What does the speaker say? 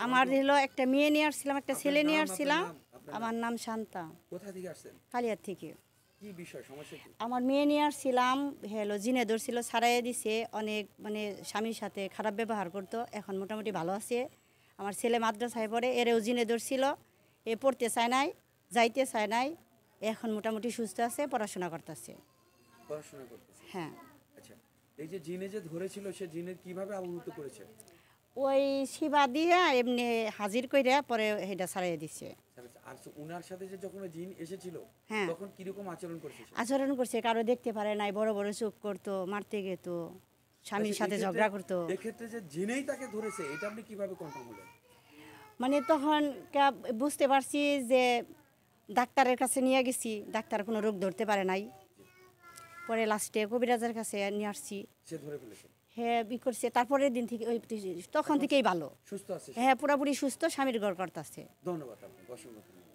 আমার হলো একটা মেয়ে নিয়ে আসছিলাম, একটা ছেলে নিয়ে আসছিলাম। আমার নাম শান্তা। কোথা থেকে আসছেন? কালিয়ার থেকে। কি বিষয়, সমস্যা কি? আমার মেয়ে নিয়ে আসছিলাম, হলো জিনে ধরছিল, ছাড়াইয়া দিছে। অনেক মানে স্বামীর সাথে খারাপ ব্যবহার করতো, এখন মোটামুটি ভালো আছে। আমার ছেলে মাদ্রাসায় পড়ে, এরেও জিনে ধরছিল, এ পড়তে চায় নাই, যাইতে চায় নাই, এখন মোটামুটি সুস্থ আছে, পড়াশোনা করতেছে। পড়াশোনা করতেছে? হ্যাঁ। আচ্ছা, এই যে জিনে যে ধরেছিল, সে জিনের কিভাবে আবদ্ধ করেছে? ওই শিবা দিয়া এমনি হাজির কইরা পরে সেটা ছাড়াইয়া দিছে। আর উনার সাথে যে যখন ওই জিন এসেছিল, হ্যাঁ, তখন কিরকম আচরণ করছে সে? আচরণ করছে, কারো দেখতে পারে নাই, বড় বড় চোখ করতো, মারতে যেত, স্বামীর সাথে ঝগড়া করতো। এক্ষেত্রে যে জিনেই তাকে ধরেছে, এটা আপনি কিভাবে কন্ট্রোল করলেন? মানে তখন বুঝতে পারছি যে ডাক্তারের কাছে নিয়ে গেছি, ডাক্তার কোনো রোগ ধরতে পারে নাই। পরে লাস্টে কবিরাজের কাছে নিয়ে আসছি, সে ধরে ফেলেছে? হ্যাঁ, ই করছে। তারপরের দিন থেকে ওই তখন থেকেই ভালো, সুস্থ আছে? হ্যাঁ, পুরোপুরি সুস্থ, স্বামীর ঘর করতেছে। ধন্যবাদ আপনাকে, অসংখ্য ধন্যবাদ।